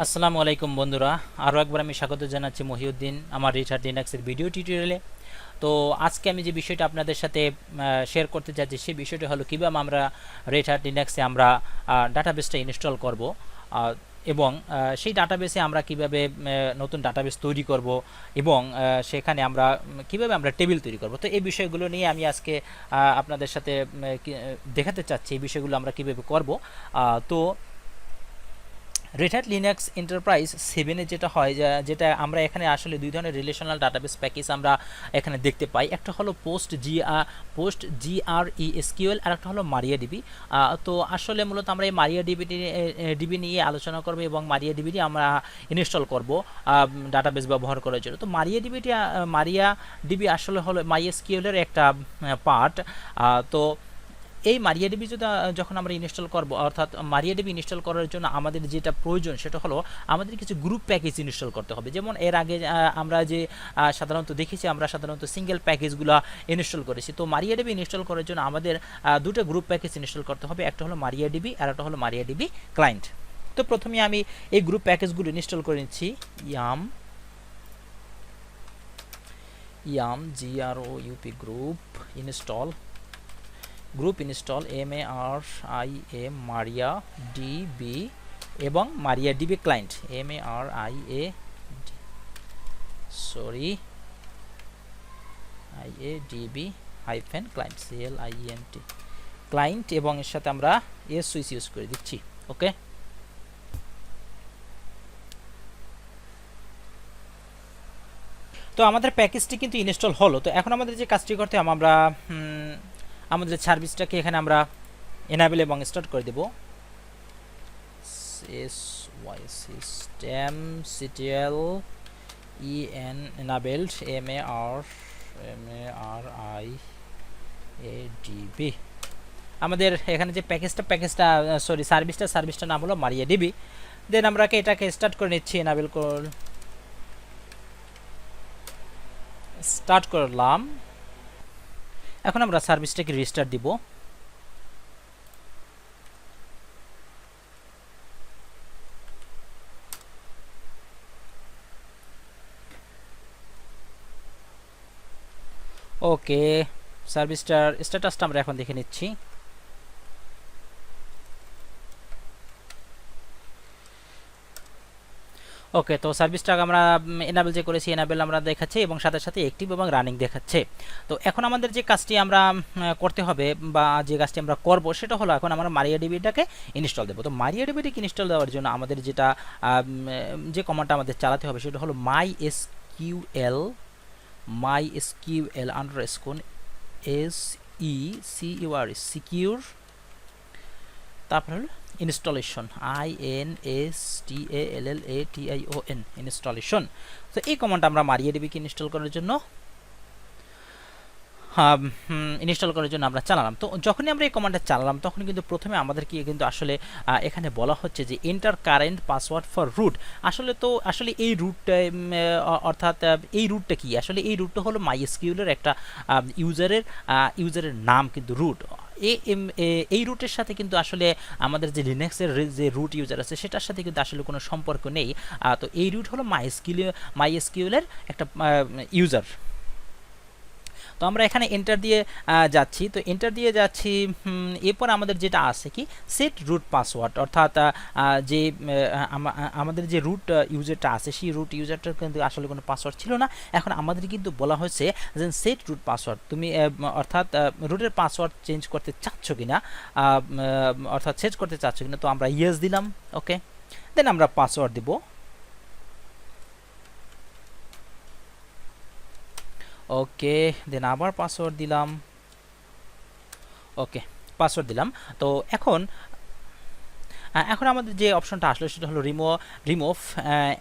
আসসালামু আলাইকুম বন্ধুরা, আরও একবার আমি স্বাগত জানাচ্ছি মহিউদ্দিন আমার রিচার্ড লিনাক্সের ভিডিও টিউটোরিয়ালে। তো আজকে আমি যে বিষয়টা আপনাদের সাথে শেয়ার করতে যাচ্ছি সেই বিষয়টা হলো কীভাবে আমরা রিচার্ড লিনাক্সে আমরা ডাটাবেসটা ইনস্টল করব এবং সেই ডাটাবেসে আমরা কিভাবে নতুন ডাটাবেস তৈরি করব এবং সেখানে আমরা কিভাবে আমরা টেবিল তৈরি করব। তো এই বিষয়গুলো নিয়ে আমি আজকে আপনাদের সাথে দেখাতে চাচ্ছি এই বিষয়গুলো আমরা কিভাবে করব। তো রেড হ্যাট লিনাক্স এন্টারপ্রাইজ 7 যেটা হয় যেটা আমরা এখানে আসলে দুই ধরনের রিলেশনাল ডাটাবেস প্যাকেজ আমরা এখানে দেখতে পাই। একটা হলো পোস্ট GRESQL আর একটা হলো মারিয়াডিবি। তো আসলে মূলত আমরা এই মারিয়াডিবি নিয়ে আলোচনা করব এবং মারিয়াডিবিটি আমরা ইনস্টল করব ডাটাবেস ব্যবহার করার জন্য। তো মারিয়াডিবি আসলে হলো MySQL এর একটা পার্ট। তো এই মারিয়াডিবি যখন আমরা ইনস্টল করব, অর্থাৎ মারিয়াডিবি ইনস্টল করার জন্য আমাদের যেটা প্রয়োজন সেটা হলো আমাদের কিছু গ্রুপ প্যাকেজ ইনস্টল করতে হবে। যেমন এর আগে আমরা যে সাধারণত দেখেছি, আমরা সাধারণত সিঙ্গেল প্যাকেজগুলো ইনস্টল করেছি। তো মারিয়াডিবি ইনস্টল করার জন্য আমাদের দুটো গ্রুপ প্যাকেজ ইনস্টল করতে হবে, একটা হলো মারিয়াডিবি আর একটা হলো মারিয়াডিবি ক্লায়েন্ট। তো প্রথমে আমি এই গ্রুপ প্যাকেজগুলো ইনস্টল করে নিচ্ছি। Yum GROUP group install MARIA এবং MariaDB client IADB client CLIENT client, এবং এর সাথে আমরা সুইচ ইউজ করে দিচ্ছি। ওকে, তো আমাদের প্যাকেজটি কিন্তু ইনস্টল হলো। তো এখন আমাদের যে কাজটি করতে হবে, আমরা আমাদের সার্ভিসটাকে এখানে আমরা এনাবেল এবং স্টার্ট করে দেব। systemctl enabled MARIADB। আমাদের এখানে যে সার্ভিসটার নাম হলো মারিয়াডিবি। দেন আমরা এটাকে স্টার্ট করে নিচ্ছি, এনাবেল স্টার্ট করলাম। এখন আমরা সার্ভিসটাকে রিস্টার্ট দিব। ওকে, সার্ভিসটার স্ট্যাটাসটা আমরা এখন দেখে নিচ্ছি। ওকে, তো সার্ভিসটাকে আমরা এনাবেল যে করেছি, এনাবেল আমরা দেখাচ্ছে এবং সাথে সাথে অ্যাক্টিভ এবং রানিং দেখাচ্ছে। তো এখন আমাদের যে কাজটি আমরা করতে হবে বা যে কাজটি আমরা করব সেটা হলো এখন আমরা মারিয়াডিবিটাকে ইনস্টল দেবো। তো মারিয়াডিবিটাকে ইনস্টল দেওয়ার জন্য আমাদের যে কমান্ডটা আমাদের চালাতে হবে সেটা হলো MySQL _ secure, তারপর হলো ইনস্টলেশন INSTALLATION ইনস্টলেশন। তো এই কমান্ডটা আমরা মারিয়াডিবিকে ইনস্টল করার জন্য আমরা চালালাম। তো যখনই আমরা এই কমান্ডটা চালালাম তখন কিন্তু প্রথমে আমাদেরকে কিন্তু আসলে এখানে বলা হচ্ছে যে enter current password for root. আসলে এই রুটটা অর্থাৎ এই রুটটা কি, আসলে এই রুটটা হলো MySQL এর একটা ইউজারের নাম, কিন্তু রুট এই রুটের সাথে কিন্তু আসলে আমাদের যে লিনাক্সের যে রুট ইউজার আছে সেটার সাথে কিন্তু আসলে কোনো সম্পর্ক নেই। তো এই রুট হলো MySQL এর একটা ইউজার। তো আমরা এখানে এন্টার দিয়ে যাচ্ছি। তো এন্টার দিয়ে যাচ্ছি, এরপর আমাদের যেটা আছে কি সেট রুট পাসওয়ার্ড, অর্থাৎ যে আমাদের যে রুট ইউজারটা আছে সেই রুট ইউজারটার কিন্তু আসলে কোনো পাসওয়ার্ড ছিল না। এখন আমাদের কিন্তু বলা হয়েছে যে সেট রুট পাসওয়ার্ড, তুমি অর্থাৎ রুটের পাসওয়ার্ড চেঞ্জ করতে চাচ্ছ কিনা, তো আমরা ইয়েস দিলাম। ওকে, দেন আমরা পাসওয়ার্ড দিব। ওকে, দেন আবার পাসওয়ার্ড দিলাম। ওকে, পাসওয়ার্ড দিলাম। তো এখন আমাদের যে অপশনটা আসলো সেটা হলো রিমুভ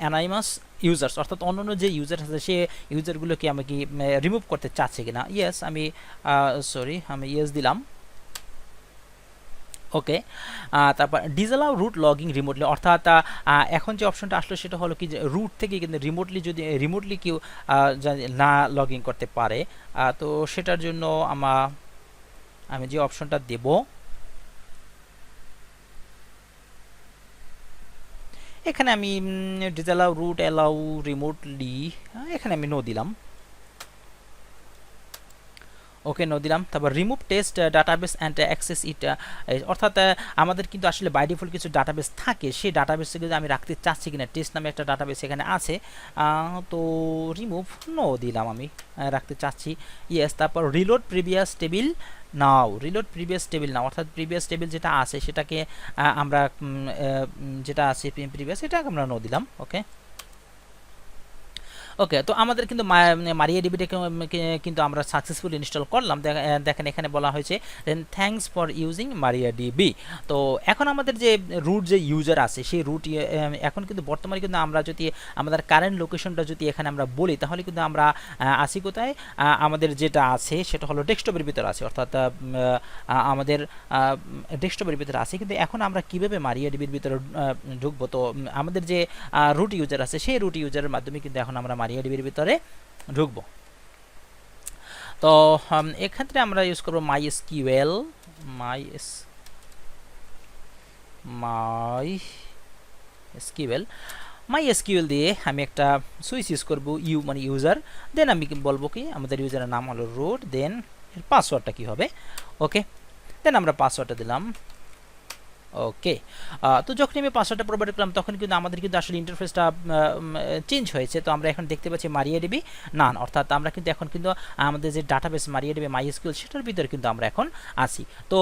অ্যানোনিমাস ইউজার্স, অর্থাৎ অন্যান্য যে ইউজার আছে সে ইউজারগুলোকে আমি কি রিমুভ করতে চাচ্ছি কিনা। ইয়েস, আমি ইয়েস দিলাম। ওকে, তারপর ডিসঅ্যালাউ রুট লগিং রিমোটলি, অর্থাৎ এখন যে অপশনটা আসলো সেটা হলো কি যে রুট থেকে কিন্তু রিমোটলি কেউ না লগ ইন করতে পারে। তো সেটার জন্য আমি যে অপশনটা দেব এখানে আমি ডিসঅ্যালাউ রুট অ্যালাউ রিমোটলি, এখানে আমি নো দিলাম। ওকে নো দিলাম। তারপর remove test database and access it, অর্থাৎ আমাদের কিন্তু আসলে বাই ডিফল্ট কিছু ডাটাবেস থাকে, সেই ডাটাবেসে কিন্তু আমি রাখতে চাচ্ছি কিনা, টেস্ট নামে একটা ডাটাবেস এখানে আছে, তো রিমুভ নো দিলাম, আমি রাখতে চাচ্ছি ইয়েস। তারপর রিলোড প্রিভিয়াস টেবিল নাও, রিলোড প্রিভিয়াস টেবিল নাও, অর্থাৎ প্রিভিয়াস টেবিল যেটা আছে সেটাকে আমরা যেটা আছে প্রিভিয়াস, এটা আমরা নো দিলাম। ওকে ওকে, তো আমাদের কিন্তু মারিয়াডিবিটা কিন্তু আমরা সাকসেসফুলি ইনস্টল করলাম। দেখেন এখানে বলা হয়েছে দেন থ্যাঙ্কস ফর ইউজিং মারিয়াডিবি। তো এখন আমাদের যে রুট যে ইউজার আছে সেই রুট এখন কিন্তু বর্তমানে কিন্তু আমরা যদি আমাদের কারেন্ট লোকেশনটা যদি এখানে আমরা বলি, তাহলে কিন্তু আমরা আসি কোথায়, আমাদের যেটা আছে সেটা হলো ডেস্কটপের ভিতরে আছে, অর্থাৎ আমাদের ডেস্কটপের ভিতরে আছে। কিন্তু এখন আমরা কীভাবে মারিয়াডিবির ভিতরে ঢুকবো, তো আমাদের যে রুট ইউজার আছে সেই রুট ইউজারের মাধ্যমে কিন্তু এখন আমরা মারিয়াডিবির ভিতরে ঢুকবো। তো এক্ষেত্রে আমরা ইউজ করবো মাইএসকিউএল, মাইএসকিউএল দিয়ে আমি একটা সুইচ ইউজ করবো, ইউ মানে ইউজার, দেন আমি বলবো কি আমাদের ইউজারের নাম হলো রুট, দেন এর পাসওয়ার্ডটা কি হবে। ওকে, দেন আমরা পাসওয়ার্ডটা দিলাম। ওকে, তো যখন আমি পাসওয়ার্ডটা প্রোভাইড করলাম তখন কিন্তু আমাদের কিন্তু আসলে ইন্টারফেসটা চেঞ্জ হয়েছে। তো আমরা এখন দেখতে পাচ্ছি মারিয়াডিবি নান, অর্থাৎ আমরা কিন্তু এখন কিন্তু আমাদের যে ডাটাবেস মারিয়াডিবি মাইএসকিউএল সেটার ভিতরে কিন্তু আমরা এখন আছি। তো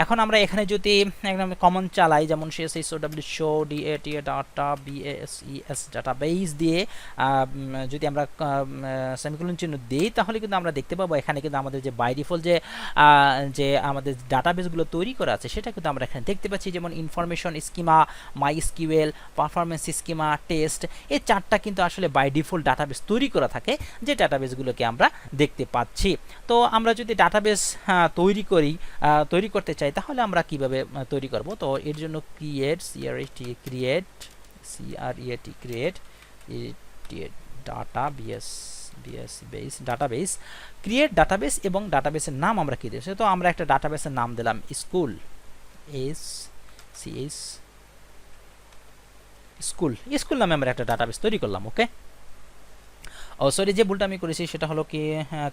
এখন আমরা এখানে যদি একদম কমন চালাই, যেমন SHOW show DATA data BASES database দিয়ে যদি আমরা সেমিকোলন চিহ্ন দিই, তাহলে কিন্তু আমরা দেখতে পাবো এখানে কিন্তু আমাদের যে বাই ডিফল্ট যে আমাদের ডাটাবেসগুলো তৈরি করা আছে সেটা কিন্তু আমরা এখানে দেখতে পাচ্ছি, যেমন information schema, MySQL, performance schema, test, এই চারটা কিন্তু আসলে বাই ডিফল্ট ডাটাবেস তৈরি করা থাকে, যে ডাটাবেসগুলোকে আমরা দেখতে পাচ্ছি। তো আমরা যদি ডাটাবেস তৈরি করতে চাই, তাহলে আমরা কিভাবে তৈরি করব, তো এর জন্য ক্রিয়েট ডাটাবেস ক্রিয়েট ডাটাবেস এবং ডাটাবেসের নাম আমরা কি দিয়েছি, তো আমরা একটা ডাটাবেসের নাম দিলাম স্কুল, স্কুল নামে আমরা একটা ডাটাবেস তৈরি করলাম। ওকে, সরি, যে ভুলটা আমি করেছি সেটা হলো কি,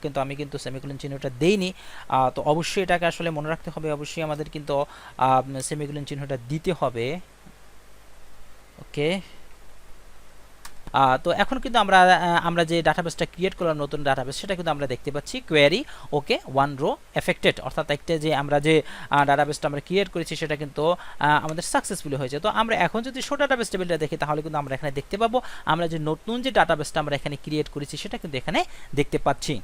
কিন্তু আমি কিন্তু সেমিকোলন চিহ্নটা দেইনি। তো অবশ্যই এটাকে আসলে মনে রাখতে হবে, অবশ্যই আমাদের কিন্তু সেমিকোলন চিহ্নটা দিতে হবে। ওকে, তো এখন কিন্তু আমরা যে ডাটাবেসটা ক্রিয়েট করলাম, নতুন ডাটাবেস, সেটা কিন্তু আমরা দেখতে পাচ্ছি query okay one row affected, অর্থাৎ একটা যে আমরা যে ডাটাবেসটা আমরা ক্রিয়েট করেছি সেটা কিন্তু আমাদের সাকসেসফুলি হয়েছে। তো আমরা এখন যদি শো ডাটাবেস টেবিলটা দেখি, তাহলে কিন্তু আমরা এখানে দেখতে পাবো আমরা যে নতুন যে ডাটাবেসটা আমরা এখানে ক্রিয়েট করেছি সেটা কিন্তু এখানে দেখতে পাচ্ছি।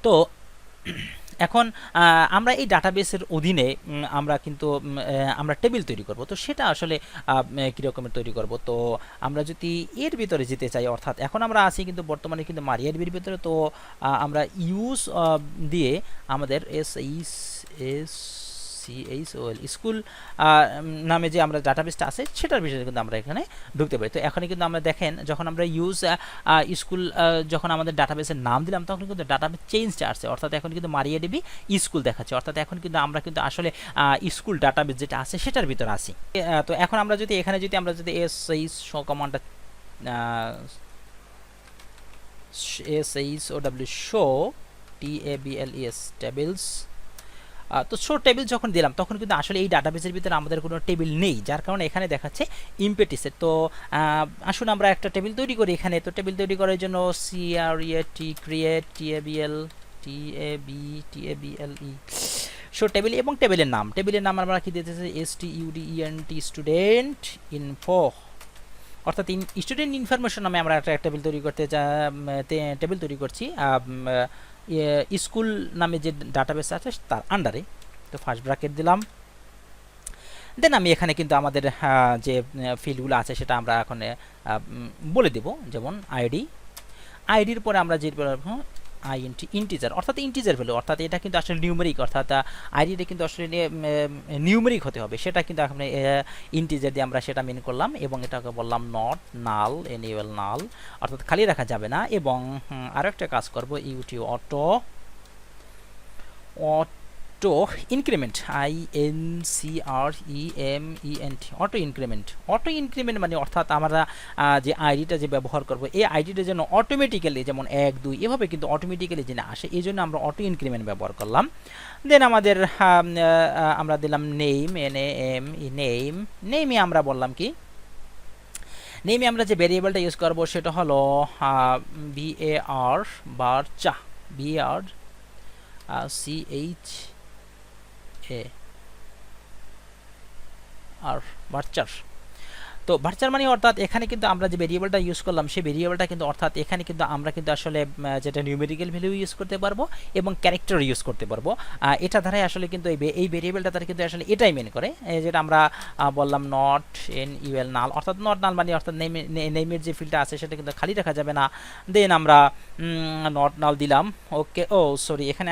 তো এখন আমরা এই ডাটাবেসের অধীনে আমরা কিন্তু আমরা টেবিল তৈরি করব, তো সেটা আসলে কীরকমের তৈরি করব, তো আমরা যদি এর ভিতরে যেতে চাই, অর্থাৎ এখন আমরা আছি কিন্তু বর্তমানে কিন্তু মারিয়াডিবির ভিতরে, তো আমরা ইউজ দিয়ে আমাদের স্কুল নামে যে আমরা ডাটাবেসটা আছে সেটার বিষয়ে কিন্তু আমরা এখানে ঢুকতে পারি। তো এখন কিন্তু আমরা দেখেন যখন আমরা ইউজ স্কুল যখন আমাদের ডাটাবেসের নাম দিলাম, তখন কিন্তু ডাটাবেস চেঞ্জটা আসছে, অর্থাৎ এখন কিন্তু মারিয়াডিবি স্কুল দেখাচ্ছে, অর্থাৎ এখন কিন্তু আমরা কিন্তু আসলে স্কুল ডাটাবেস যেটা আছে সেটার ভিতরে আছি। তো এখন আমরা যদি এখানে আমরা যদি শো কমান্ডটা শো TABLES টেবিলস, তো শো টেবিল যখন দিলাম তখন কিন্তু আসলে এই ডাটাবেসের ভিতরে আমাদের কোনো টেবিল নেই, যার কারণে এখানে দেখাচ্ছে ইমপেটিসের। তো আসুন আমরা একটা টেবিল তৈরি করি এখানে। তো টেবিল তৈরি করার জন্য ক্রিয়েট TABLE শো টেবিল এবং টেবিলের নাম আমরা কি দিতেছি STUDENT স্টুডেন্ট ইনফো, অর্থাৎ স্টুডেন্ট ইনফরমেশন নামে আমরা একটা টেবিল তৈরি করছি স্কুল নামে যে ডাটাবেস আছে তার আন্ডারে। তো ফার্স্ট ব্র্যাকেট দিলাম, দেন আমি এখানে কিন্তু আমাদের যে ফিল্ডগুলো আছে সেটা আমরা এখন বলে দেব, যেমন আইডির পরে আমরা যে ইন্টিজার, অর্থাৎ ইন্টিজার ভ্যালু, অর্থাৎ এটা কিন্তু আসলে নিউমেরিক, অর্থাৎ আইডিটা কিন্তু আসলে নিউমেরিক হতে হবে, সেটা কিন্তু এখন ইন্টিজার দিয়ে আমরা সেটা মেন করলাম, এবং এটাকে বললাম নট নাল, এনিউয়াল নাল, অর্থাৎ খালি রাখা যাবে না। এবং আরও একটা কাজ করব, auto auto increment, INCREMENT, auto increment. Auto increment মানে অর্থাৎ আমরা যে আইডিটা যে ব্যবহার করব এই আইডিটা যেন অটোমেটিক্যালি যেমন 1 2 এভাবে কিন্তু অটোমেটিক্যালি যেন আসে, এই জন্য আমরা অটো ইনক্রিমেন্ট ব্যবহার করলাম। দেন আমাদের আমরা দিলাম নেম, NAME, নেম। নেমে আমরা বললাম কি, নেমে আমরা যে ভেরিয়েবলটা ইউজ করব সেটা হলো BAR, বারচা, BAR CHAR, বারচার। তো ভার্চার মানে অর্থাৎ এখানে কিন্তু আমরা যে ভেরিয়েবলটা ইউজ করলাম সেই ভেরিয়েবলটা কিন্তু অর্থাৎ এখানে কিন্তু আমরা কিন্তু আসলে যেটা নিউমেরিক্যাল ভ্যালু ইউজ করতে পারবো এবং ক্যারেক্টার ইউজ করতে পারবো। এটা ধারায় আসলে কিন্তু এই ভেরিয়েবলটা তারা কিন্তু আসলে এটাই মেন করে, যেটা আমরা বললাম নট NUL নাল, অর্থাৎ নট নাল মানে অর্থাৎ নেমের যে ফিল্ডটা আছে সেটা কিন্তু খালি রাখা যাবে না। দেন আমরা নট নাল দিলাম। ওকে, ও সরি, এখানে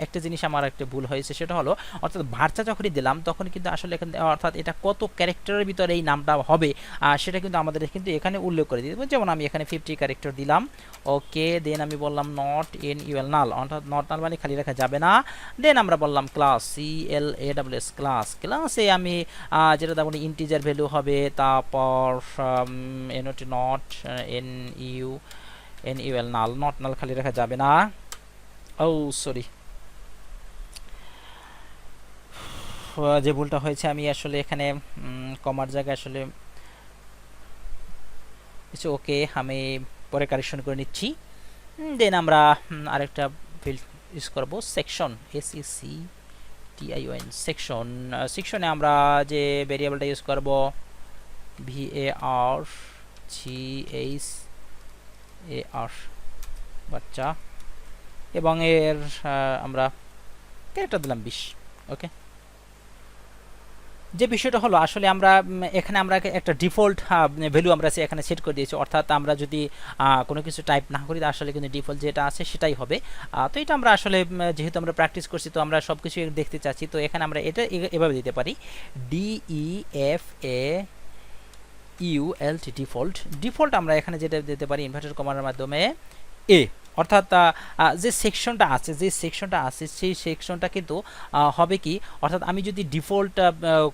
একটা জিনিস আমার একটা ভুল হয়েছে, সেটা হলো অর্থাৎ ভার্চা যখনই দিলাম তখন কিন্তু আসলে এখানে অর্থাৎ এটা কত ক্যারেক্টারের ভিতরে এই নামটা হবে সেটা কিন্তু আমাদের কিন্তু এখানে উল্লেখ করে দিতে হবে। যেমন আমি এখানে 50 ক্যারেক্টার দিলাম। ওকে, দেন আমি বললাম নট NUL নাল, অর্থাৎ নট নাল মানে খালি রাখা যাবে না। দেন আমরা বললাম ক্লাস, CLASS, ক্লাস। ক্লাসে আমি যেটা তেমন ইন্টিজার ভ্যালু হবে, তারপর নট NUL নাল, নট নাল খালি রাখা যাবে না। ও সরি, যে ভুলটা হয়েছে আমি আসলে এখানে কমার জায়গায় আসলে ওকে, আমি পরে কারেকশন করে নিচ্ছি। দেন আমরা আরেকটা ফিল্ড ইউজ করব সেকশন, SECTION, সেকশন। সেকশনে আমরা যে ভেরিয়েবলটা ইউজ করব VARCHAR, বাচ্চা, এবং এর আমরা ক্যারেক্টার দিলাম 20। ওকে, যে বিষয়টা হলো আসলে আমরা এখানে আমরা একটা ডিফল্ট ভ্যালু আমরা এখানে সেট করে দিয়েছি, অর্থাৎ আমরা যদি কোনো কিছু টাইপ না করি আসলে কিন্তু ডিফল্ট যেটা আছে সেটাই হবে। তো এটা আমরা আসলে যেহেতু আমরা প্র্যাকটিস করছি তো আমরা সব কিছু দেখতে চাচ্ছি, তো এখানে আমরা এটা এভাবে দিতে পারি DEFAULT, ডিফল্ট। ডিফল্ট আমরা এখানে যেটা দিতে পারি ইনভার্টেড কমার মাধ্যমে A, অর্থাৎ যে সেকশনটা আছে সেই সেকশনটা কিন্তু হবে কি, অর্থাৎ আমি যদি ডিফল্ট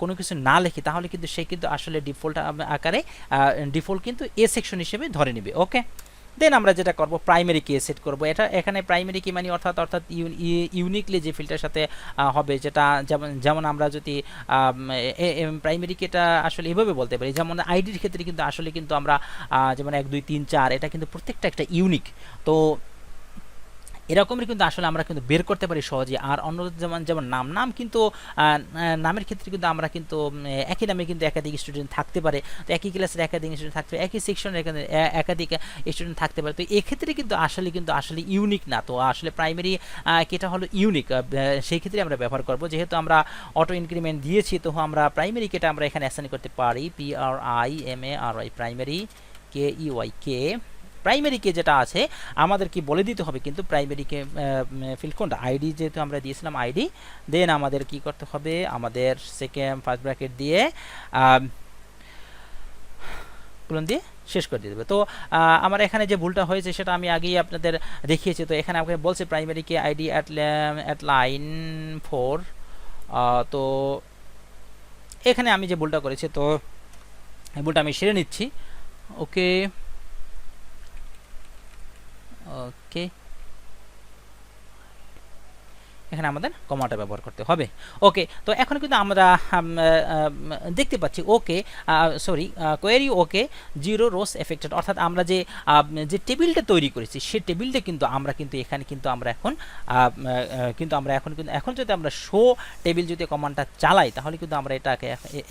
কোনো কিছু না লিখি তাহলে কিন্তু সে কিন্তু আসলে ডিফল্ট আকারে ডিফল্ট কিন্তু A সেকশন হিসেবে ধরে নেবে। ওকে, দেন আমরা যেটা করব প্রাইমারি কি সেট করব। এটা এখানে প্রাইমারি কি মানে অর্থাৎ ইউনিকলি যে ফিল্ডের সাথে হবে, যেটা যেমন আমরা যদি প্রাইমারি কি এটা আসলে এভাবে বলতে পারি, যেমন আইডির ক্ষেত্রে কিন্তু আসলে কিন্তু আমরা যেমন 1 2 3 4 এটা কিন্তু প্রত্যেকটা একটা ইউনিক, তো এরকমই কিন্তু আসলে আমরা কিন্তু বের করতে পারি সহজে। আর অন্য যেমন নাম কিন্তু নামের ক্ষেত্রে কিন্তু আমরা কিন্তু একই নামে কিন্তু একাধিক স্টুডেন্ট থাকতে পারে, তো একই ক্লাসের একাধিক স্টুডেন্ট থাকতে পারে, একই সেকশনের একাধিক স্টুডেন্ট থাকতে পারে, তো এক্ষেত্রে কিন্তু আসলে ইউনিক না। তো আসলে প্রাইমারি কেটা হলো ইউনিক, সেই ক্ষেত্রে আমরা ব্যবহার করব। যেহেতু আমরা অটো ইনক্রিমেন্ট দিয়েছি তো আমরা প্রাইমারি কেটা আমরা এখানে অ্যাসাইন করতে পারি PRIMARY, প্রাইমারি KEYK। প্রাইমারি কে যেটা আছে আমাদের কি বলে দিতে হবে কিন্তু প্রাইমারি কে ফিল্ড কোনটা, আইডি যেহেতু আমরা দিয়েছিলাম আইডি, দেন আমাদের কি করতে হবে, আমাদের সেকেন্ড ফার্স্ট ব্র্যাকেট দিয়ে কোলন দিয়ে শেষ করে দিয়ে দেবে। তো আমার এখানে যে ভুলটা হয়েছে সেটা আমি আগেই আপনাদের দেখিয়েছি। তো এখানে আমাকে বলছে primary K ID at line 4, তো এখানে আমি যে ভুলটা করেছি তো এই ভুলটা আমি সেরে নিচ্ছি। ওকে ওকে, এখানে আমাদের কমাটা ব্যবহার করতে হবে। ওকে, তো এখন কিন্তু আমরা দেখতে পাচ্ছি ওকে সরি কোয়েরি ওকে 0 রোস এফেক্টেড, অর্থাৎ আমরা যে টেবিলটা তৈরি করেছি সেই টেবিলটা কিন্তু আমরা কিন্তু এখানে কিন্তু আমরা এখন যদি আমরা শো টেবিল যদি কমান্ডটা চালাই তাহলে কিন্তু আমরা এটাকে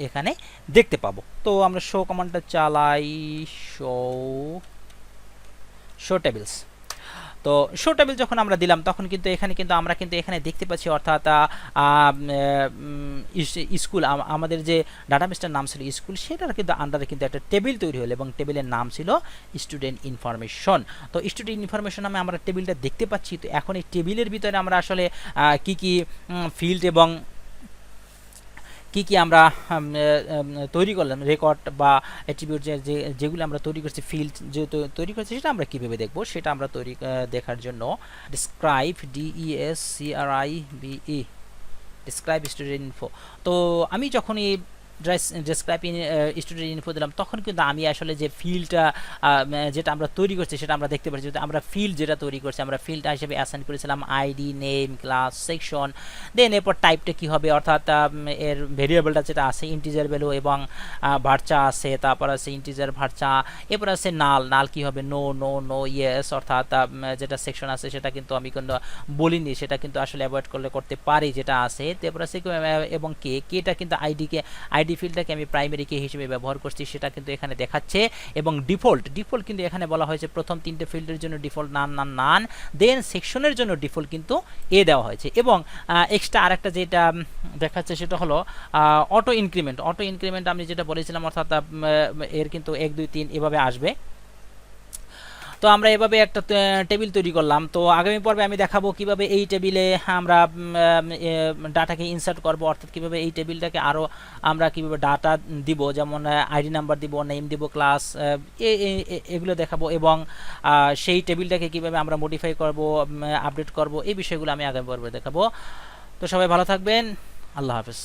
এখানে দেখতে পাবো। তো আমরা শো কমান্ডটা চালাই, শো টেবিলস। তো শো টেবিল যখন আমরা দিলাম তখন কিন্তু আমরা এখানে দেখতে পাচ্ছি, অর্থাৎ স্কুল আমাদের যে ডাটাবেসটার নাম ছিল স্কুল সেটার কিন্তু আন্ডারে কিন্তু একটা টেবিল তৈরি হলো এবং টেবিলের নাম ছিল স্টুডেন্ট ইনফরমেশন। তো স্টুডেন্ট ইনফরমেশন নামে আমরা টেবিলটা দেখতে পাচ্ছি। তো এখন এই টেবিলের ভিতরে আমরা আসলে কি কি ফিল্ড এবং কি আমরা তৈরি করলাম, রেকর্ড বা অ্যাট্রিবিউট যেগুলো আমরা তৈরি করছি, ফিল্ড যে তৈরি করছি সেটা আমরা কীভাবে দেখব সেটা আমরা দেখার জন্য describe, DESCRIBE, describe student info. তো আমি যখনই ডেসক্রাইব স্টুডেন্ট ইনফো দিলাম তখন কিন্তু আমি আসলে যে ফিল্ডটা যেটা আমরা তৈরি করছি সেটা আমরা দেখতে পাচ্ছি। আমরা ফিল্ড যেটা তৈরি করছি আমরা ফিল্ডটা হিসেবে অ্যাসাইন করেছিলাম আইডি, নেম, ক্লাস, সেকশন, দেন এরপর টাইপটা কী হবে, অর্থাৎ এর ভেরিয়েবলটা যেটা আছে ইন্টিজার ভ্যালু এবং ভার্চা আছে, তারপর আছে ইন্টিজার ভার্চা, এরপর আছে নাল কী হবে, নো নো নো ইয়েস, অর্থাৎ যেটা সেকশন আছে সেটা কিন্তু আমি কিন্তু বলিনি, সেটা কিন্তু আসলে অ্যাভয়েড করলে করতে পারি যেটা আছে। তারপর আছে এবং কেটা কিন্তু আইডি ফিল্ডটাকে আমি প্রাইমারি কে হিসেবে ব্যবহার করছি সেটা কিন্তু এখানে দেখাচ্ছে। এবং ডিফল্ট কিন্তু এখানে বলা হয়েছে প্রথম 3টে ফিল্ডের জন্য ডিফল্ট নান, দেন সেকশনের জন্য ডিফল্ট কিন্তু এ দেওয়া হয়েছে। এবং এক্সট্রা আরেকটা যেটা দেখাচ্ছে সেটা হলো অটো ইনক্রিমেন্ট আমি যেটা বলেছিলাম, অর্থাৎ এর কিন্তু 1 2 3 এভাবে আসবে। তো আমরা এভাবে একটা টেবিল তৈরি করলাম। তো আগামী পর্বে আমি দেখাবো কিভাবে এই টেবিলে আমরা ডাটাকে ইনসার্ট করব, অর্থাৎ কিভাবে এই টেবিলটাকে আরও আমরা কিভাবে ডাটা দিব, যেমন আইডি নাম্বার দিব, নেম দিব, ক্লাস, এগুলো দেখাবো। এবং সেই টেবিলটাকে কিভাবে আমরা মডিফাই করব, আপডেট করব, এই বিষয়গুলো আমি আগামী পর্বে দেখাবো। তো সবাই ভালো থাকবেন, আল্লাহ হাফেজ।